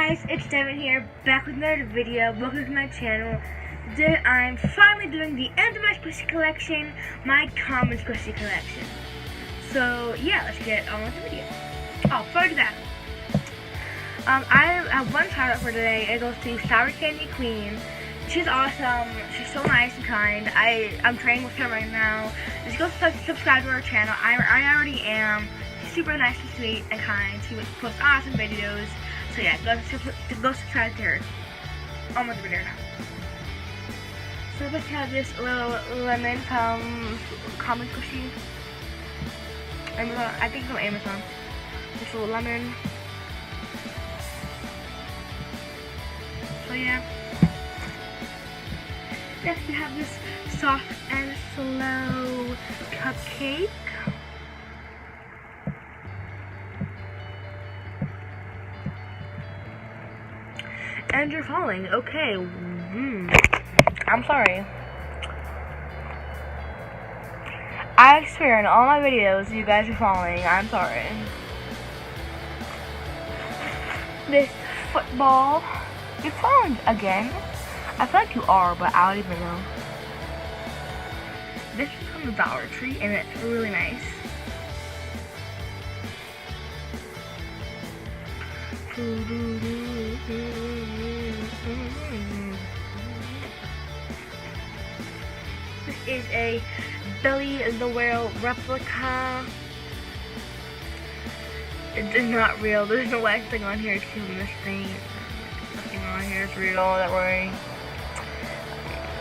guys, it's Devin here, back with another video. Welcome to my channel. Today I'm finally doing the end of my squishy collection, my common squishy collection. So yeah, let's get on with the video. Oh, before that, I have one shout out for today. It goes to Sour Candy Queen. She's awesome. She's so nice and kind. I'm training with her right now. Just go subscribe to her channel. I already am. She's super nice and sweet and kind. She posts awesome videos. So yeah, go subscribe to her. On with the video now. So let's have this little lemon from Common Squishy. Amazon, I think it's on Amazon. This little lemon. So yeah. Next we have this soft and slow cupcake. And you're falling. Okay. I'm sorry. I swear in all my videos you guys are falling. I'm sorry. This football. You're falling again. I feel like you are, but I don't even know. This is from the Dollar Tree, and it's really nice. This is a Billy the Whale replica. It's not real. There's no waxing on here to film this thing. Nothing on here is real. Don't worry.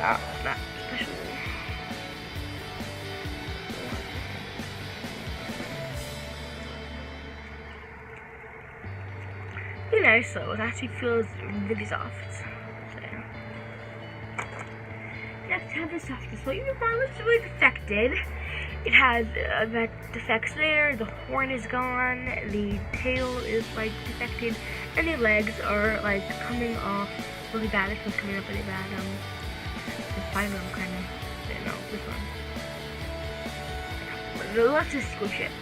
Not special. Pretty nice though. It actually feels really soft. So, next, I have the softest. So uniform was really defected. It has defects there. The horn is gone. The tail is like defected, and the legs are like coming off really bad. This one's coming up really bad. The five of them kind of. No, this one. Let's just squish it.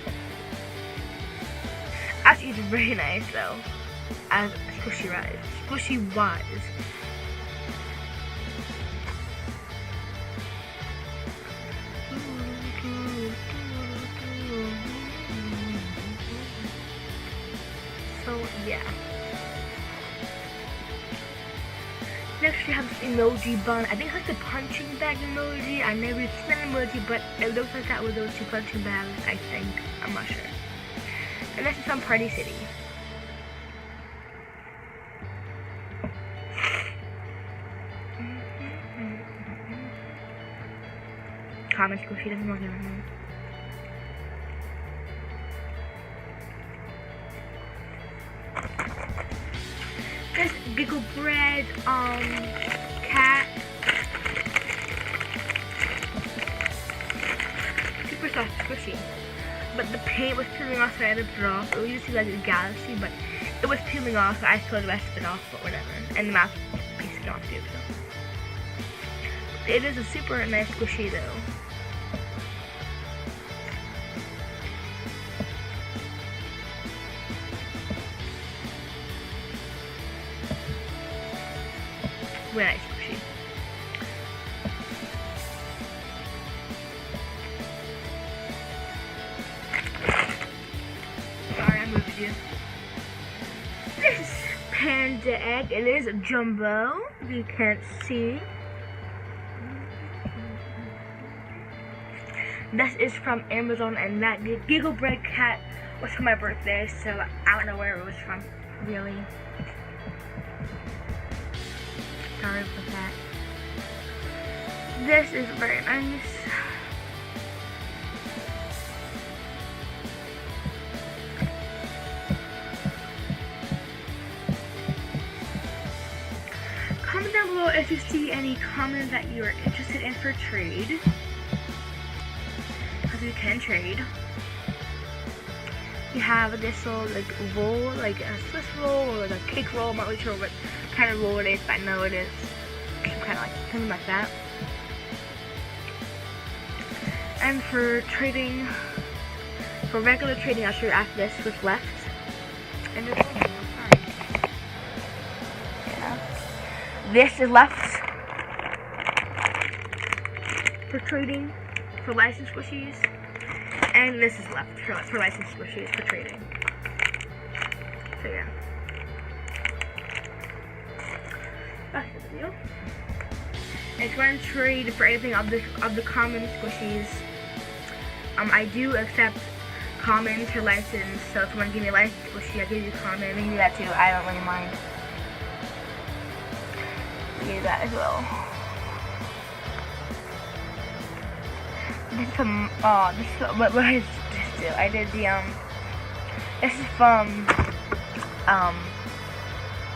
Actually, it's very nice though. As squishy wise. So yeah. Next we have this emoji bun. I think it's like the punching bag emoji. I never seen that emoji, but it looks like that with those two punching bags, I think. I'm not sure. And this is from Party City. Common Squishy doesn't look at This Giggle Bread cat. Super soft squishy. But the paint was peeling off, so I had to draw off. It was just like a galaxy, but it was peeling off, so I peeled the rest of it off, but whatever. And the mouthpiece is off too, so. It is a super nice squishy though. Really nice squishy. Sorry, I moved you. This is Panda Egg. It is jumbo. You can't see. This is from Amazon, and that Giggle Bread cat was for my birthday, so I don't know where it was from, really. Sorry for that. This is very nice. Comment down below if you see any comments that you are interested in for trade. Because we can trade. You have this little like roll, like a Swiss roll or like a cake roll. I'm not really sure what kind of roll it is, but I know it is some kind of like something like that. And for trading, for regular trading, I'll show you after this what's left. And it's okay, I'm sorry. This is left for trading, for licensed squishies, and this is left for licensed squishies for trading. So yeah, that's the video. And if you want to trade for anything of the common squishies, I do accept common to license. So if you want to give me a licensed squishy, I'll give you common. I can do that too. I don't really mind. I'll give you that as well. This is from, what is this do? I did the, this is from,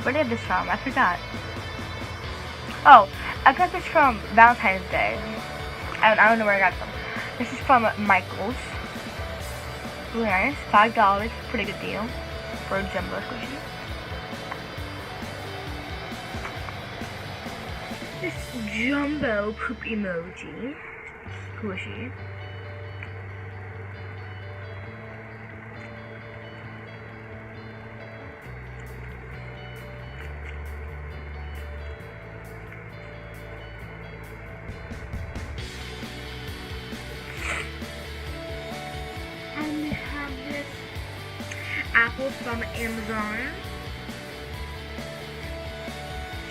where did this from? I forgot. Oh, I got this from Valentine's Day. I don't know where I got it from. This is from Michaels. Really nice. $5, pretty good deal for a jumbo squishy. This jumbo poop emoji squishy. And we have this apple from Amazon.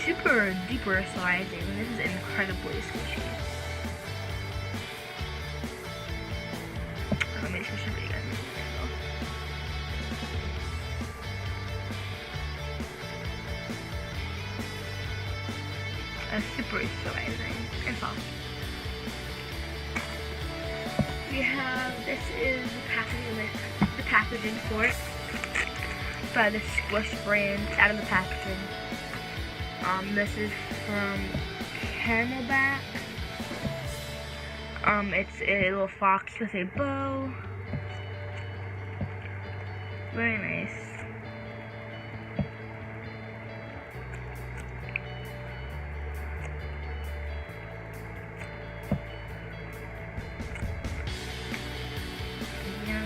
Super duper sliding. This is incredibly squishy. Let me just show you guys. Super sliding and soft. We have, this is the packaging for it. By the Squish brand out of the packaging. This is from Camelback. It's a little fox with a bow. Very nice. Yeah.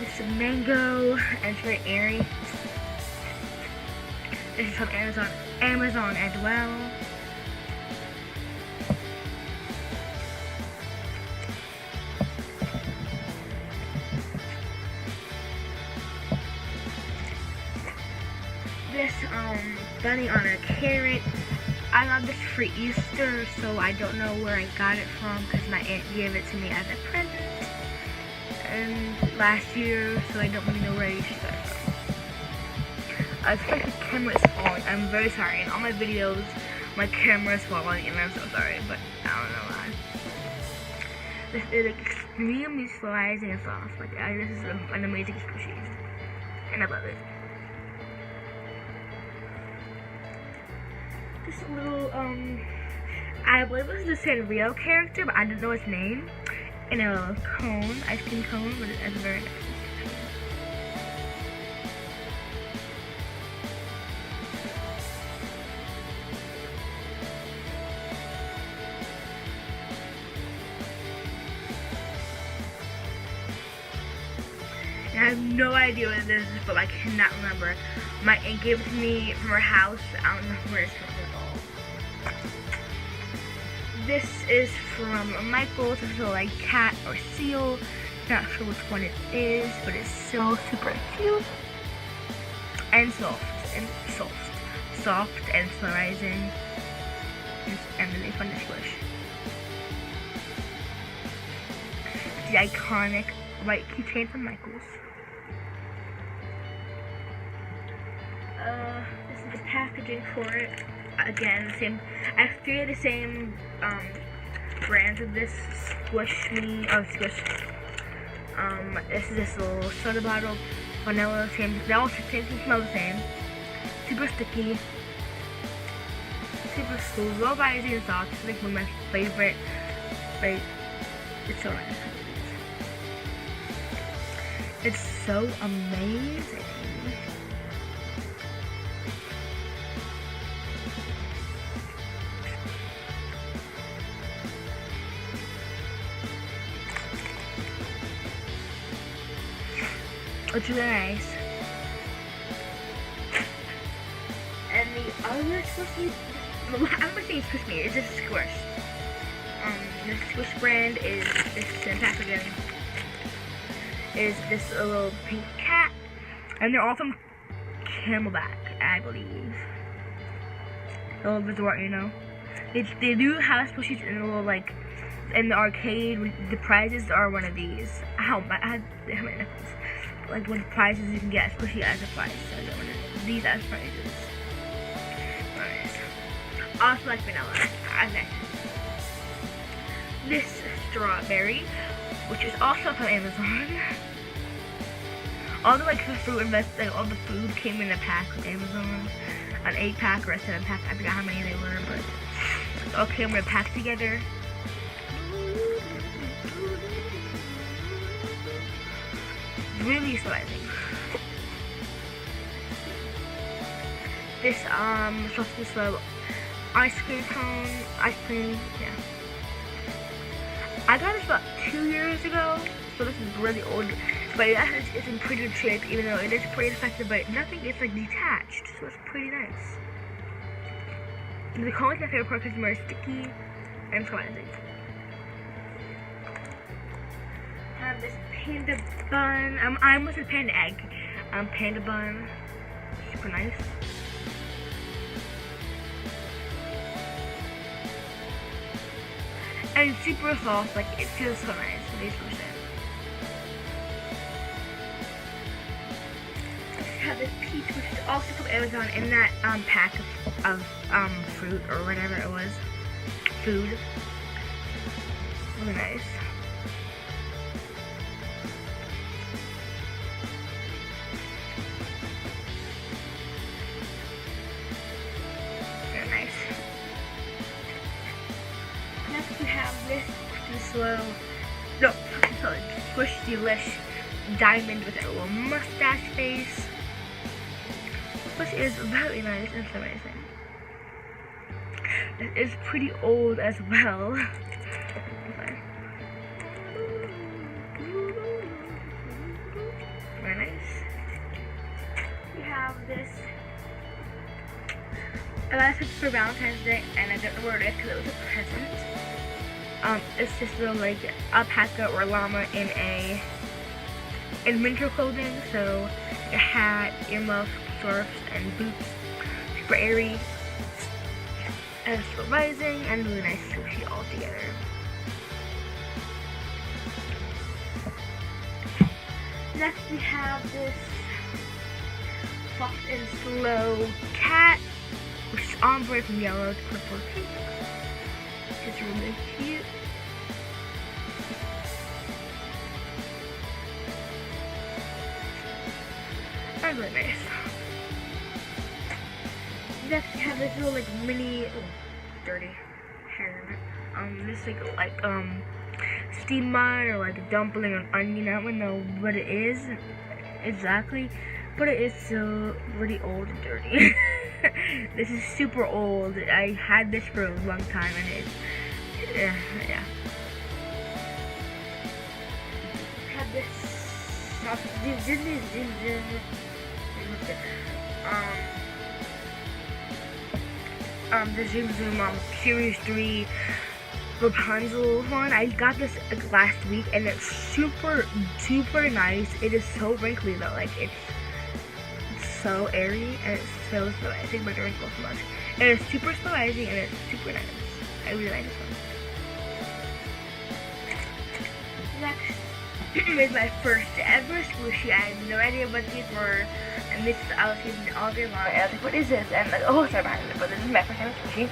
This is mango, and it's very airy. This is from Amazon as well. This bunny on a carrot. I got this for Easter, so I don't know where I got it from because my aunt gave it to me as a present and last year, so I don't really know where I got it from. It's like the camera is falling. I'm very sorry. In all my videos, my camera is falling, and I'm so sorry, but I don't know why. This is extremely sliding and soft. Like, this is an amazing squishy, and I love it. This little, I believe it was the Sanrio character, but I didn't know his name. In a cone, ice cream cone, but it's very nice. I have no idea what this is, but I cannot remember. My aunt gave it to me from her house. I don't know where it's from at all. This is from Michaels. It's a like cat or seal. Not sure which one it is, but it's so super cute and soft and sliding and really fun to squish. The iconic white keychain from Michaels. This is the packaging for it. Again, the same. I have 3 of the same brands of this Squish. This is this little soda bottle, vanilla, same. They all smell the same. Super sticky, super smooth, low rising and soft. It's like one of my favorite. Like, it's so nice. It's so amazing. It's really nice. And the other squishy, I'm gonna say squishy, it's just squish. This squish brand is this pack again. Is this little pink cat, and they're all from Camelback, I believe. The little resort, you know. They do have squishies in the little, like, in the arcade. The prizes are one of these. How many nickels? Like, one of the prizes you can get a squishy as a prize. So I got one of these as prizes. Nice. Also like vanilla. Okay. This strawberry, which is also from Amazon. All the like the fruit all the food came in a pack with Amazon. An 8-pack or a 7-pack. I forgot how many they were, but it all came in a pack together. Really surprising. This supposed to slow ice cream cone, yeah. I got this about 2 years ago, so this is really old. But it's in pretty good shape, even though it is pretty effective, but nothing is like detached, so it's pretty nice. The cone is my favorite part because it's more sticky and surprising. I have this panda bun. I almost said panda egg. Panda bun. Super nice. And super soft, like it feels so nice. 80%. I have this peach, which is also from Amazon in that pack of fruit or whatever it was. Food. Really nice. Very nice. Next we have this Squish Delish diamond with a little mustache face, which is very nice and so amazing. It is pretty old as well. Okay. Very nice. We have this. I got this for Valentine's Day, and I don't know where it is because it was a present. It's just like alpaca or llama in winter clothing, so a hat, earmuffs, scarves, and boots. Super airy, and super rising, and really nice sushi all together. Next we have this soft and slow cat, which is ombre from yellow to purple to pink. It's really cute. And really nice. Next we have this little like mini dirty hair. This like steamed mud or like a dumpling or an onion. I don't know what it is exactly, but it is so really old and dirty. This is super old. I had this for a long time, and it's yeah. I have this the Zoom Series 3 Rapunzel one. I got this last week, and it's super nice. It is so wrinkly though, like it's so airy, and it's so I think my wrinkles so much. And it's super surprising, and it's super nice. I really like this one. Next is my first ever squishy. I had no idea what these were, and this I was using all day long. I was like, what is this? And like, oh, sorry behind it, but this is my first ever squishy.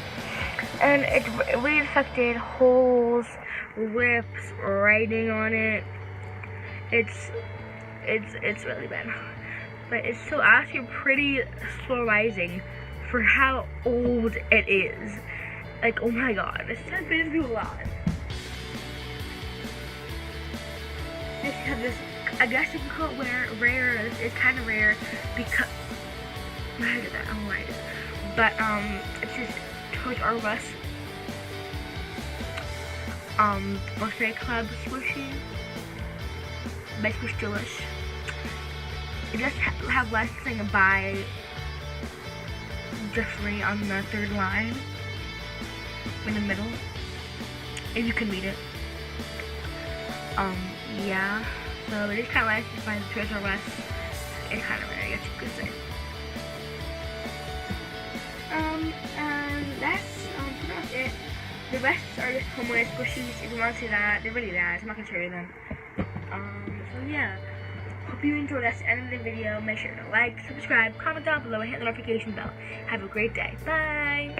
And it really affected holes, rips, writing on it. It's really bad. But it's still actually pretty slow rising for how old it is. Like, oh my god, this has been through a lot. Next we have this, I guess you can call it rare. It's kind of rare because, I did that, I don't know why I did that. But, it's just Toys R Us birthday club squishy by Squish Delish. It does have licensing by just right on the third line in the middle, if you can read it. Yeah, so it is kind of nice to find the Treasure West. It's kind of rare, I guess you could say. And that's pretty much it. The rest are just homework squishies. If you want to see that, they're really nice. I'm not gonna show you them. So yeah. Hope you enjoyed this end of the video. Make sure to like, subscribe, comment down below, and hit the notification bell. Have a great day. Bye!